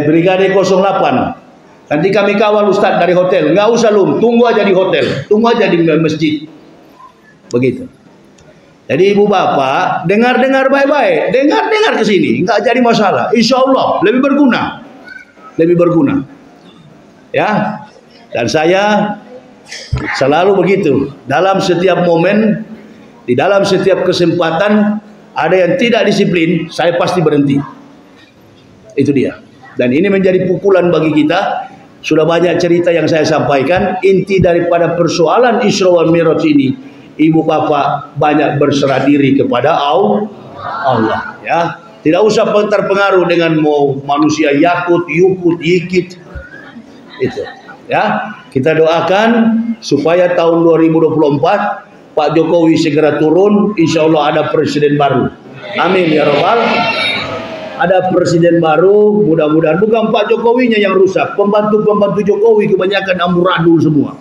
Speaker 1: Brigade 08. Nanti kami kawal Ustadz dari hotel. Nggak usah Lum, tunggu aja di hotel. Tunggu aja di masjid. Begitu. Jadi ibu bapak, dengar-dengar baik-baik. Dengar-dengar ke sini. Nggak jadi masalah. Insya Allah lebih berguna. Lebih berguna. Ya. Dan saya selalu begitu. Dalam setiap momen, di dalam setiap kesempatan, ada yang tidak disiplin, saya pasti berhenti. Itu dia. Dan ini menjadi pukulan bagi kita. Sudah banyak cerita yang saya sampaikan. Inti daripada persoalan Isra wal Mi'raj ini, ibu bapak banyak berserah diri kepada Allah. Ya, tidak usah terpengaruh dengan mau manusia yakut, yukut, yikit. Itu. Ya, kita doakan supaya tahun 2024 Pak Jokowi segera turun. Insya Allah ada presiden baru. Amin ya Rabbal. Ada presiden baru, mudah-mudahan. Bukan Pak Jokowinya yang rusak, pembantu-pembantu Jokowi kebanyakan amburadul semua,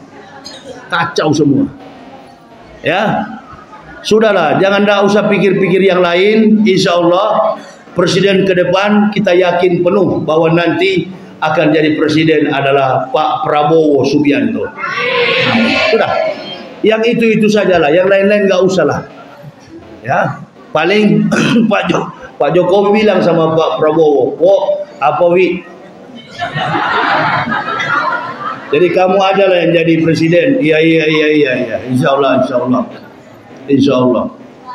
Speaker 1: kacau semua. Ya, sudahlah, jangan dah usah pikir-pikir yang lain. Insya Allah presiden ke depan kita yakin penuh bahwa nanti akan jadi presiden adalah Pak Prabowo Subianto. Sudah, yang itu sajalah, yang lain-lain nggak usah lah. Ya, paling Pak Jokowi bilang sama Pak Prabowo, apa wi? Jadi kamu adalah yang jadi presiden. Iya. Insya Allah.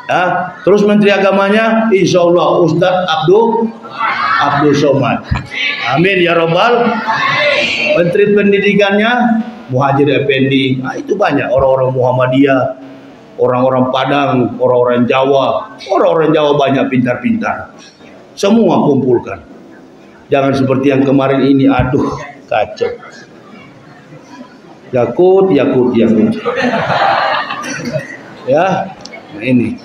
Speaker 1: Ya, terus Menteri Agamanya, Insya Allah Ustadz Abdul Somad. Amin ya Rabbal. Menteri Pendidikannya Muhajir Effendi. Nah, itu banyak orang-orang Muhammadiyah, orang-orang Padang, orang-orang Jawa. Orang-orang Jawa banyak pintar-pintar. Semua kumpulkan. Jangan seperti yang kemarin ini, aduh kacau. Yakut. Ya, nah ini.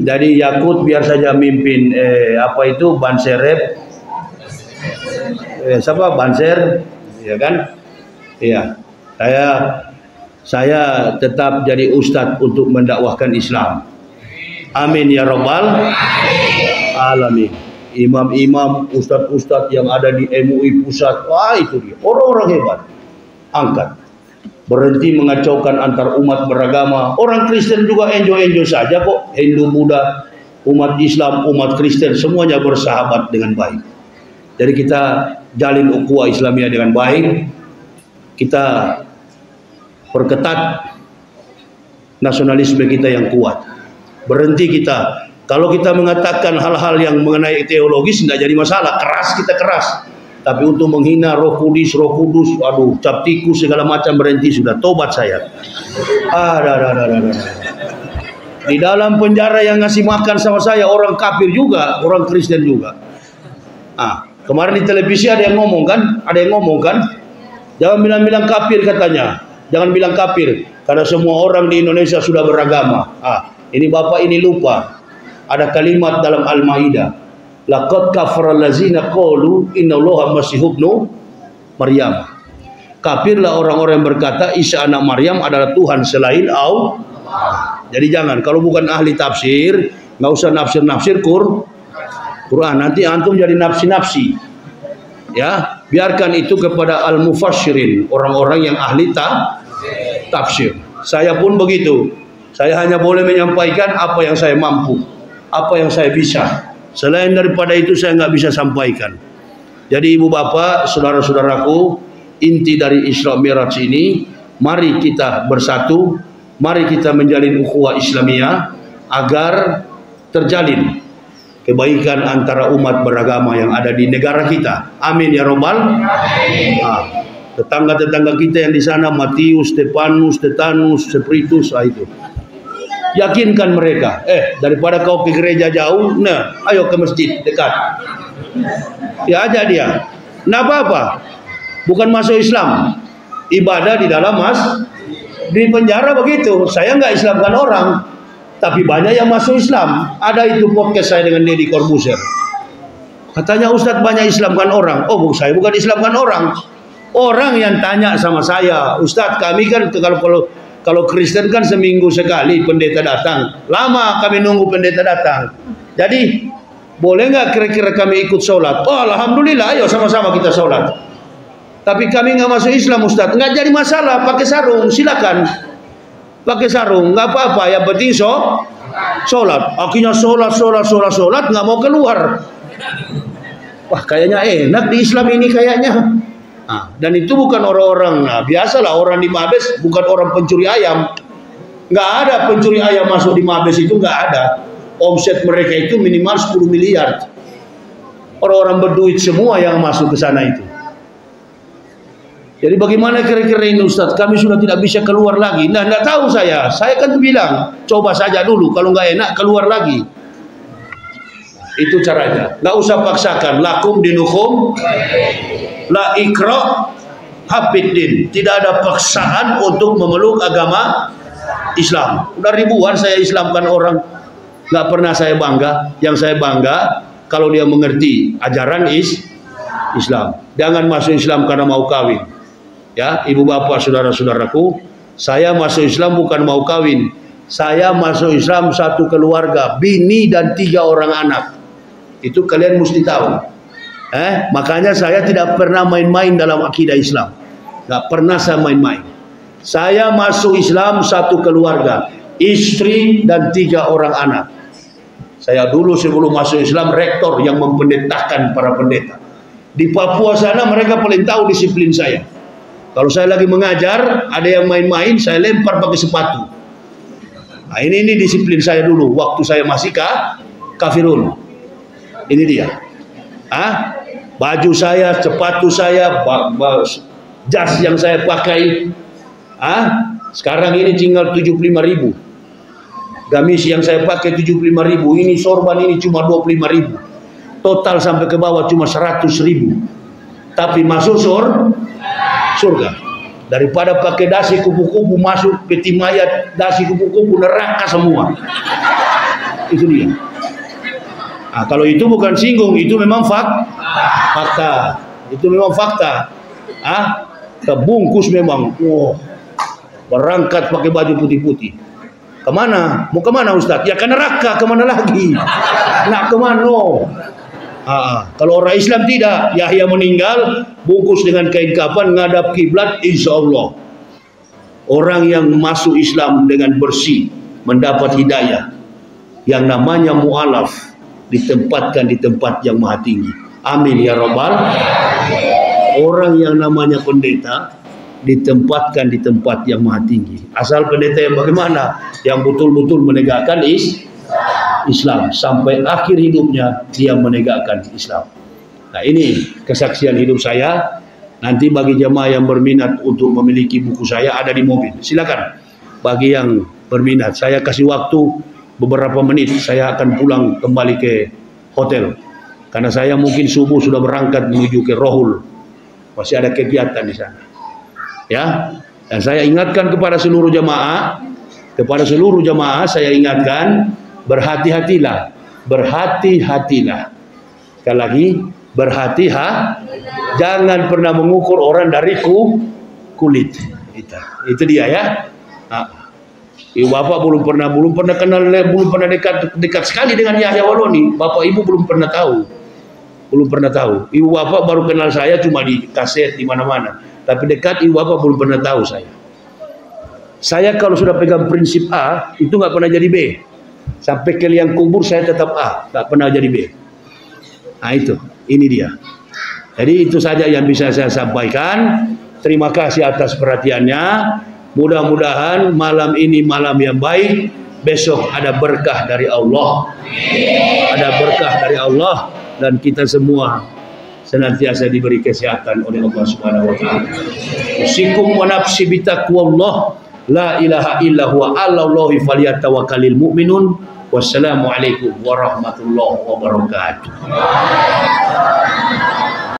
Speaker 1: Jadi Yakut biar saja mimpin Banserep. Siapa Banser? Ya kan? Iya. Saya tetap jadi ustadz untuk mendakwahkan Islam. Amin ya Rabbal alamin. Imam-imam, ustadz-ustadz yang ada di MUI pusat, wah itu dia. Orang-orang hebat. Angkat. Berhenti mengacaukan antar umat beragama. Orang Kristen juga enjoy saja kok. Hindu, Buddha, umat Islam, umat Kristen semuanya bersahabat dengan baik. Jadi kita jalin ukhuwah Islamiyah dengan baik. Kita perketat nasionalisme kita yang kuat. Berhenti kita. Kalau kita mengatakan hal-hal yang mengenai teologis tidak jadi masalah. Kita keras. Tapi untuk menghina Roh Kudus, aduh, cap tikus segala macam berhenti sudah. Tobat saya. Di dalam penjara yang ngasih makan sama saya orang kafir juga, orang Kristen juga. Kemarin di televisi ada yang ngomong kan? Jangan bilang kafir katanya. Jangan bilang kafir karena semua orang di Indonesia sudah beragama. Ini Bapak ini lupa. Ada kalimat dalam Al-Maidah. Laqad kafara allazina qalu innallaha masihub ibnu Maryam. Kafirlah orang-orang yang berkata Isa anak Maryam adalah Tuhan selain Allah. Jadi jangan, kalau bukan ahli tafsir, nggak usah nafsir Quran. Nanti antum jadi nafsi. Ya, biarkan itu kepada al-mufassirin, orang-orang yang ahli tafsir. Saya pun begitu. Saya hanya boleh menyampaikan apa yang saya mampu, apa yang saya bisa. Selain daripada itu saya nggak bisa sampaikan. Jadi ibu bapak, saudara-saudaraku, inti dari Isra Mi'raj ini, mari kita bersatu, mari kita menjalin ukhuwah Islamiyah agar terjalin kebaikan antara umat beragama yang ada di negara kita. Amin ya Rabbal. Tetangga-tetangga kita yang di sana, Matius, Stefanus, Tetanus, Spiritus, itu. Yakinkan mereka, daripada kau ke gereja jauh, nah, ayo ke masjid dekat. Ya aja dia. Nah apa-apa. Bukan masuk Islam. Ibadah di dalam di penjara begitu. Saya nggak Islamkan orang, tapi banyak yang masuk Islam. Ada itu podcast saya dengan Deddy Corbuzier. Katanya Ustadz banyak Islamkan orang. Oh, saya bukan Islamkan orang. Orang yang tanya sama saya, Ustadz kami kan kalau Kristen kan seminggu sekali pendeta datang. Lama kami nunggu pendeta datang. Jadi boleh nggak kira-kira kami ikut sholat? Oh alhamdulillah, ayo sama-sama kita sholat. Tapi kami nggak masuk Islam Ustadz. Nggak jadi masalah, pakai sarung silakan. Pakai sarung nggak apa-apa. Yang penting sholat. Akhirnya sholat nggak mau keluar. Wah kayaknya enak di Islam ini kayaknya. Nah, dan itu bukan orang-orang, nah, biasalah orang di Mabes bukan orang pencuri ayam. Nggak ada pencuri ayam masuk di Mabes itu, nggak ada. Omset mereka itu minimal 10 miliar. Orang-orang berduit semua yang masuk ke sana itu. Jadi bagaimana kira-kira ini Ustadz? Kami sudah tidak bisa keluar lagi. Nah, nggak tahu saya. Saya kan bilang, coba saja dulu. Kalau nggak enak, keluar lagi. Itu caranya. Nggak usah paksakan. Lakum dinukum la ikra hafiddin. Tidak ada paksaan untuk memeluk agama Islam. Udah ribuan saya Islamkan orang. Nggak pernah saya bangga. Yang saya bangga kalau dia mengerti ajaran Islam. Jangan masuk Islam karena mau kawin. Ya, ibu bapak saudara-saudaraku, saya masuk Islam bukan mau kawin. Saya masuk Islam satu keluarga, bini dan 3 orang anak. Itu kalian mesti tahu. Makanya saya tidak pernah main-main dalam akidah Islam. Nggak pernah saya main-main. Saya masuk Islam satu keluarga, istri dan 3 orang anak. Saya dulu sebelum masuk Islam rektor yang mempendetakan para pendeta. Di Papua sana mereka paling tahu disiplin saya. Kalau saya lagi mengajar, ada yang main-main, saya lempar pakai sepatu. Nah ini disiplin saya dulu. Waktu saya masih kafirun. Ini dia. Baju saya, sepatu saya, jas yang saya pakai, sekarang ini tinggal 75.000. Gamis yang saya pakai 75.000. Ini sorban ini cuma 25.000. Total sampai ke bawah cuma 100.000. Tapi masuk surga. Daripada pakai dasi kupu-kupu masuk peti mayat, dasi kupu-kupu neraka semua. Itu dia. Nah, kalau itu bukan singgung, itu memang fakta. Itu memang fakta. Terbungkus memang. Berangkat pakai baju putih-putih. Kemana? Mau kemana Ustadz? Ya ke neraka, kemana lagi? Nak kemana? Kalau orang Islam tidak, Yahya meninggal, bungkus dengan kain kafan, ngadap kiblat, insya Allah. Orang yang masuk Islam dengan bersih, mendapat hidayah. Yang namanya mu'alaf, ditempatkan di tempat yang maha tinggi. Amin ya Rabbal. Orang yang namanya pendeta ditempatkan di tempat yang maha tinggi. Asal pendeta yang bagaimana? Yang betul-betul menegakkan Islam sampai akhir hidupnya dia menegakkan Islam. Nah ini kesaksian hidup saya. Nanti bagi jemaah yang berminat untuk memiliki buku saya ada di mobil. Silakan. Bagi yang berminat, saya kasih waktu beberapa menit, saya akan pulang kembali ke hotel. Karena saya mungkin subuh sudah berangkat menuju ke Rohul. Masih ada kegiatan di sana. Ya. Dan saya ingatkan kepada seluruh jemaah, saya ingatkan, berhati-hatilah. Sekali lagi, jangan pernah mengukur orang dari kulit. Itu dia ya. Ibu bapak belum pernah kenal, belum pernah dekat sekali dengan Yahya Waloni. Bapak ibu belum pernah tahu. Ibu bapak baru kenal saya cuma di kaset di mana-mana. Tapi dekat ibu bapak belum pernah tahu saya. Saya kalau sudah pegang prinsip A, itu nggak pernah jadi B. Sampai ke liang kubur saya tetap A, nggak pernah jadi B. Nah itu, ini dia. Jadi itu saja yang bisa saya sampaikan. Terima kasih atas perhatiannya. Mudah-mudahan malam ini malam yang baik. Besok ada berkah dari Allah. Dan kita semua senantiasa diberi kesehatan oleh Allah Subhanahu wa taala. Usikum wa nafsi bitaqwallah. la ilaha illa huwa 'alallahi falyatawakkalul mu'minun. Wassalamualaikum warahmatullahi wabarakatuh.